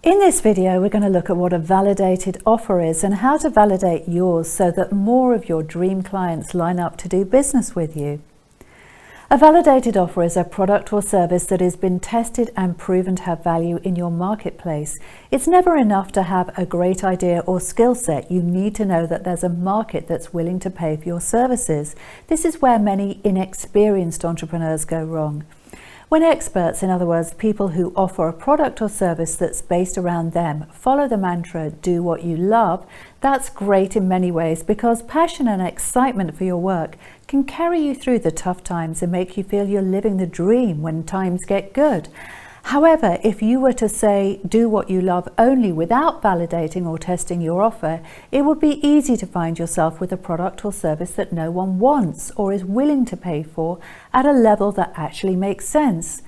In this video, we're going to look at what a validated offer is and how to validate yours so that more of your dream clients line up to do business with you. A validated offer is a product or service that has been tested and proven to have value in your marketplace. It's never enough to have a great idea or skill set. You need to know that there's a market that's willing to pay for your services. This is where many inexperienced entrepreneurs go wrong. When experts, in other words, people who offer a product or service that's based around them, follow the mantra, do what you love, that's great in many ways because passion and excitement for your work can carry you through the tough times and make you feel you're living the dream when times get good. However, if you were to say, do what you love only without validating or testing your offer, it would be easy to find yourself with a product or service that no one wants or is willing to pay for at a level that actually makes sense.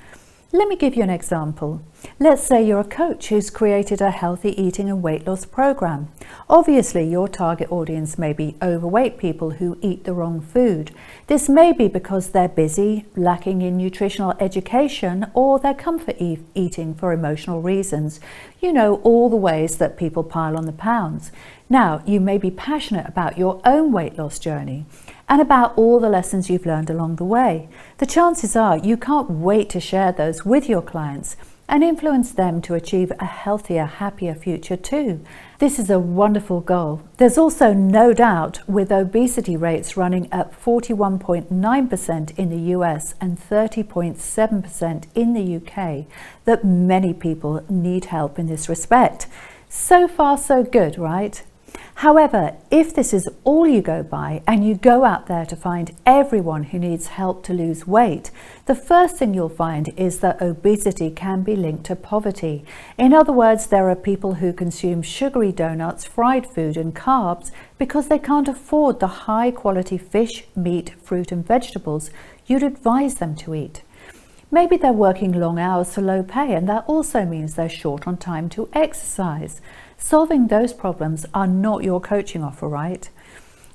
Let me give you an example. Let's say you're a coach who's created a healthy eating and weight loss program. Obviously, your target audience may be overweight people who eat the wrong food. This may be because they're busy, lacking in nutritional education, or they're comfort eating for emotional reasons. You know, all the ways that people pile on the pounds. Now, you may be passionate about your own weight loss journey and about all the lessons you've learned along the way. The chances are you can't wait to share those with your clients and influence them to achieve a healthier, happier future too. This is a wonderful goal. There's also no doubt, with obesity rates running at 41.9% in the US and 30.7% in the UK, that many people need help in this respect. So far, so good, right? However, if this is all you go by and you go out there to find everyone who needs help to lose weight, the first thing you'll find is that obesity can be linked to poverty. In other words, there are people who consume sugary donuts, fried food and carbs because they can't afford the high quality fish, meat, fruit and vegetables you'd advise them to eat. Maybe they're working long hours for low pay, and that also means they're short on time to exercise. Solving those problems are not your coaching offer, right?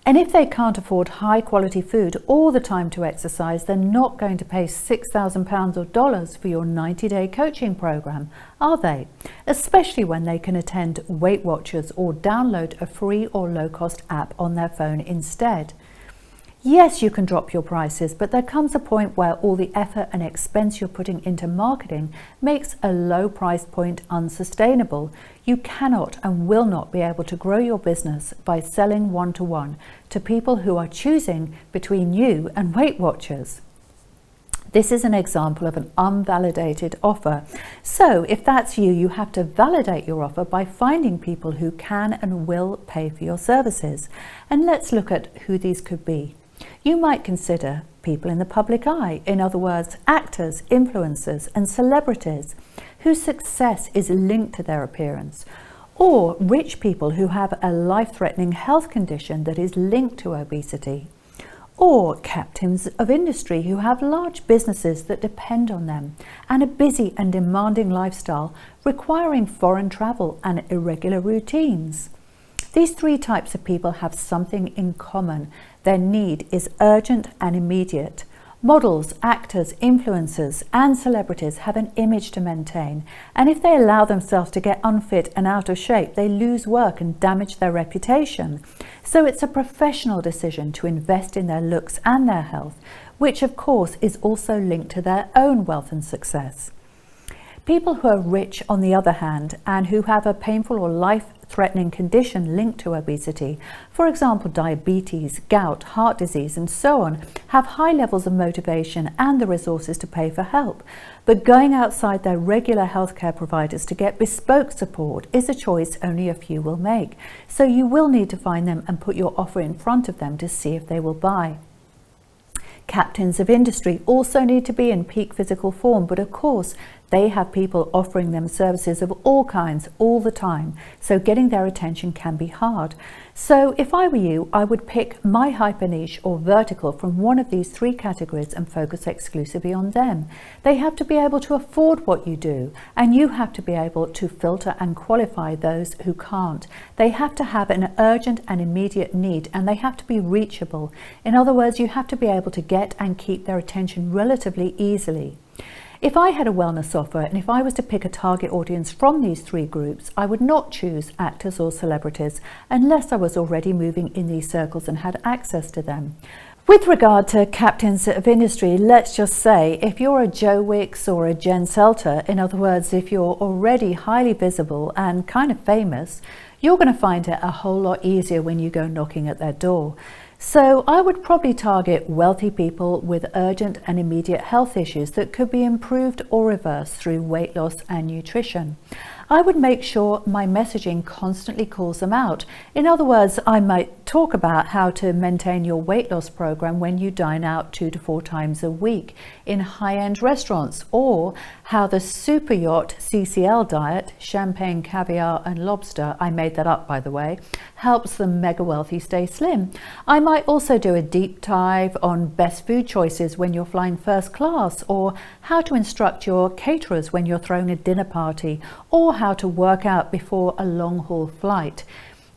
And if they can't afford high quality food or the time to exercise, they're not going to pay £6,000 or dollars for your 90-day coaching program, are they? Especially when they can attend Weight Watchers or download a free or low-cost app on their phone instead. Yes, you can drop your prices, but there comes a point where all the effort and expense you're putting into marketing makes a low price point unsustainable. You cannot and will not be able to grow your business by selling one-to-one to people who are choosing between you and Weight Watchers. This is an example of an unvalidated offer. So if that's you, you have to validate your offer by finding people who can and will pay for your services. And let's look at who these could be. You might consider people in the public eye, in other words, actors, influencers, and celebrities whose success is linked to their appearance, or rich people who have a life-threatening health condition that is linked to obesity, or captains of industry who have large businesses that depend on them and a busy and demanding lifestyle requiring foreign travel and irregular routines. These three types of people have something in common. Their need is urgent and immediate. Models, actors, influencers, and celebrities have an image to maintain, and if they allow themselves to get unfit and out of shape, they lose work and damage their reputation. So it's a professional decision to invest in their looks and their health, which of course is also linked to their own wealth and success. People who are rich, on the other hand, and who have a painful or life-threatening condition linked to obesity, for example diabetes, gout, heart disease and so on, have high levels of motivation and the resources to pay for help. But going outside their regular healthcare providers to get bespoke support is a choice only a few will make. So you will need to find them and put your offer in front of them to see if they will buy. Captains of industry also need to be in peak physical form, but of course they have people offering them services of all kinds all the time, so getting their attention can be hard. So if I were you, I would pick my hyper niche or vertical from one of these three categories and focus exclusively on them. They have to be able to afford what you do, and you have to be able to filter and qualify those who can't. They have to have an urgent and immediate need, and they have to be reachable. In other words, you have to be able to get and keep their attention relatively easily. If I had a wellness offer and if I was to pick a target audience from these three groups, I would not choose actors or celebrities unless I was already moving in these circles and had access to them. With regard to captains of industry, let's just say if you're a Joe Wicks or a Jen Selter, in other words, if you're already highly visible and kind of famous, you're going to find it a whole lot easier when you go knocking at their door. So I would probably target wealthy people with urgent and immediate health issues that could be improved or reversed through weight loss and nutrition. I would make sure my messaging constantly calls them out. In other words, I might talk about how to maintain your weight loss program when you dine out 2 to 4 times a week in high-end restaurants, or how the super yacht CCL diet, champagne, caviar and lobster, I made that up by the way, helps the mega wealthy stay slim. I might also do a deep dive on best food choices when you're flying first class, or how to instruct your caterers when you're throwing a dinner party, or how to work out before a long-haul flight.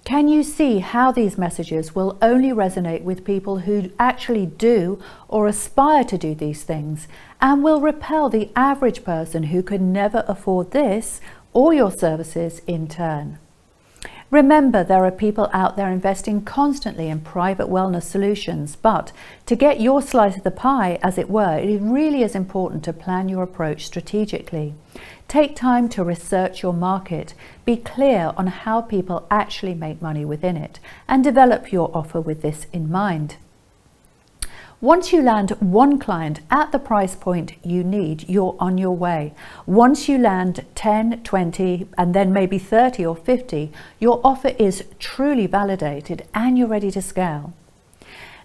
Can you see how these messages will only resonate with people who actually do or aspire to do these things, and will repel the average person who could never afford this or your services in turn? Remember, there are people out there investing constantly in private wellness solutions, but to get your slice of the pie, as it were, it really is important to plan your approach strategically. Take time to research your market, be clear on how people actually make money within it, and develop your offer with this in mind. Once you land one client at the price point you need, you're on your way. Once you land 10, 20, and then maybe 30 or 50, your offer is truly validated and you're ready to scale.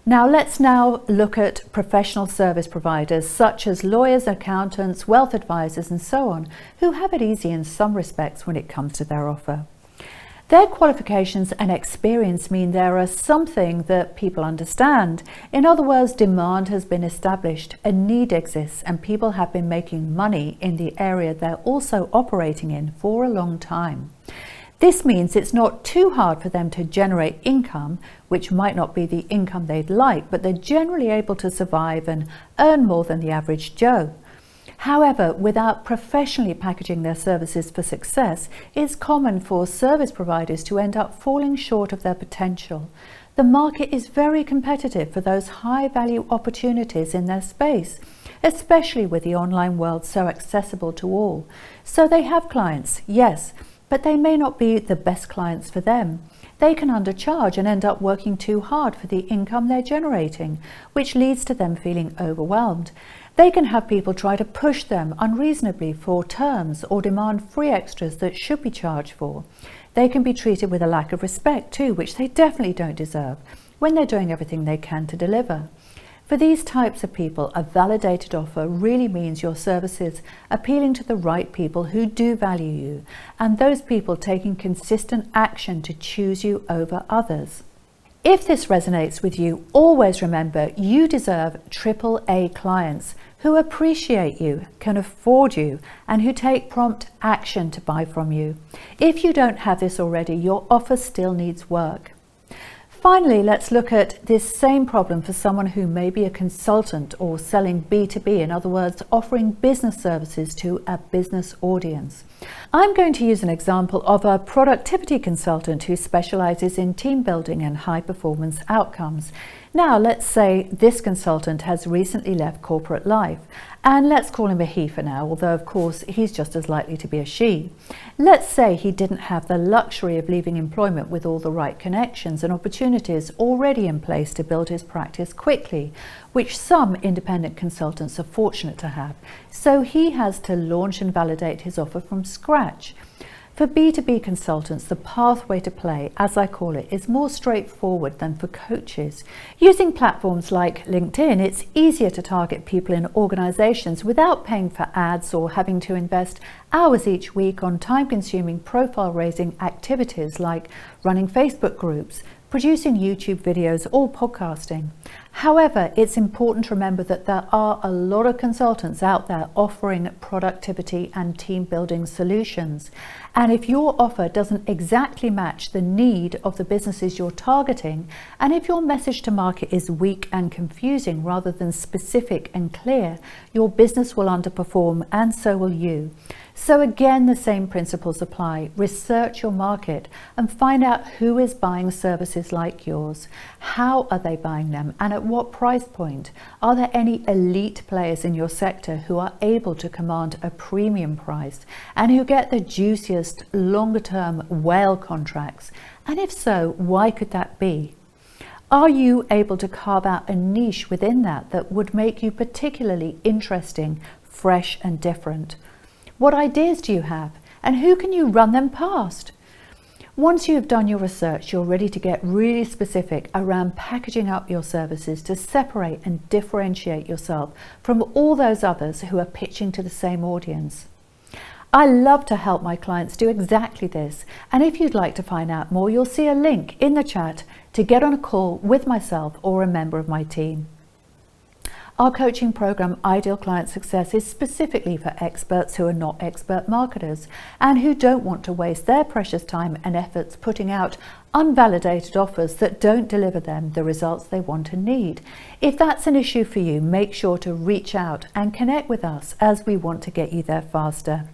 Let's look at professional service providers such as lawyers, accountants, wealth advisors, and so on, who have it easy in some respects when it comes to their offer. Their qualifications and experience mean there are something that people understand. In other words, demand has been established, a need exists, and people have been making money in the area they're also operating in for a long time. This means it's not too hard for them to generate income, which might not be the income they'd like, but they're generally able to survive and earn more than the average Joe. However, without professionally packaging their services for success, it's common for service providers to end up falling short of their potential. The market is very competitive for those high-value opportunities in their space, especially with the online world so accessible to all. So they have clients, yes, but they may not be the best clients for them. They can undercharge and end up working too hard for the income they're generating, which leads to them feeling overwhelmed. They can have people try to push them unreasonably for terms or demand free extras that should be charged for. They can be treated with a lack of respect too, which they definitely don't deserve when they're doing everything they can to deliver. For these types of people, a validated offer really means your services appealing to the right people who do value you, and those people taking consistent action to choose you over others. If this resonates with you, always remember you deserve AAA clients who appreciate you, can afford you, and who take prompt action to buy from you. If you don't have this already, your offer still needs work. Finally, let's look at this same problem for someone who may be a consultant or selling B2B, in other words, offering business services to a business audience. I'm going to use an example of a productivity consultant who specializes in team building and high performance outcomes. Now, let's say this consultant has recently left corporate life, and let's call him a he for now, although of course he's just as likely to be a she. Let's say he didn't have the luxury of leaving employment with all the right connections and opportunities already in place to build his practice quickly, which some independent consultants are fortunate to have. So he has to launch and validate his offer from scratch. For B2B consultants, the pathway to play, as I call it, is more straightforward than for coaches. Using platforms like LinkedIn, it's easier to target people in organizations without paying for ads or having to invest hours each week on time-consuming profile-raising activities like running Facebook groups, producing YouTube videos, or podcasting. However, it's important to remember that there are a lot of consultants out there offering productivity and team building solutions. And if your offer doesn't exactly match the need of the businesses you're targeting, and if your message to market is weak and confusing rather than specific and clear, your business will underperform, and so will you. So again, the same principles apply. Research your market and find out who is buying services like yours. How are they buying them, and at what price point? Are there any elite players in your sector who are able to command a premium price and who get the juiciest longer term whale contracts? And if so, why could that be? Are you able to carve out a niche within that would make you particularly interesting, fresh and different? What ideas do you have, and who can you run them past? Once you have done your research, you're ready to get really specific around packaging up your services to separate and differentiate yourself from all those others who are pitching to the same audience. I love to help my clients do exactly this, and if you'd like to find out more, you'll see a link in the chat to get on a call with myself or a member of my team. Our coaching program, Ideal Client Success, is specifically for experts who are not expert marketers and who don't want to waste their precious time and efforts putting out unvalidated offers that don't deliver them the results they want and need. If that's an issue for you, make sure to reach out and connect with us, as we want to get you there faster.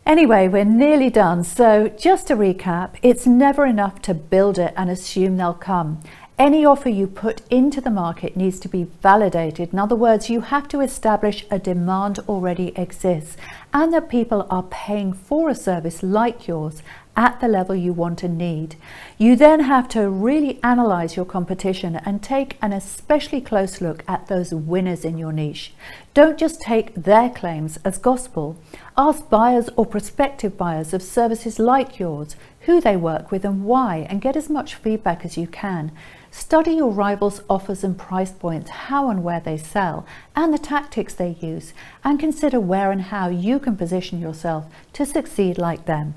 Anyway, we're nearly done. So just to recap, it's never enough to build it and assume they'll come. Any offer you put into the market needs to be validated. In other words, you have to establish a demand already exists and that people are paying for a service like yours at the level you want and need. You then have to really analyze your competition and take an especially close look at those winners in your niche. Don't just take their claims as gospel. Ask buyers or prospective buyers of services like yours who they work with and why, and get as much feedback as you can. Study your rivals' offers and price points, how and where they sell, and the tactics they use, and consider where and how you can position yourself to succeed like them.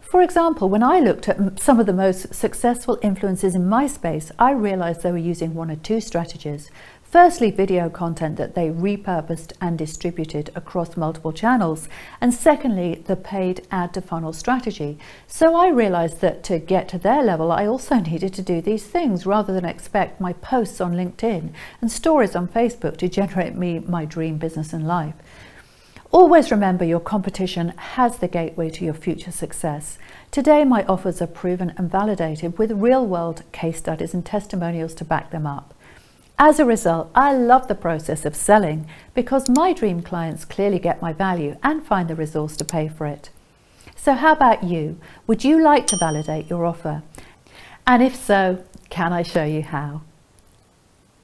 For example, when I looked at some of the most successful influencers in my space, I realized they were using one or two strategies. Firstly, video content that they repurposed and distributed across multiple channels. And secondly, the paid ad to funnel strategy. So I realized that to get to their level, I also needed to do these things rather than expect my posts on LinkedIn and stories on Facebook to generate me my dream business and life. Always remember, your competition has the gateway to your future success. Today, my offers are proven and validated with real-world case studies and testimonials to back them up. As a result, I love the process of selling because my dream clients clearly get my value and find the resource to pay for it. So how about you? Would you like to validate your offer? And if so, can I show you how?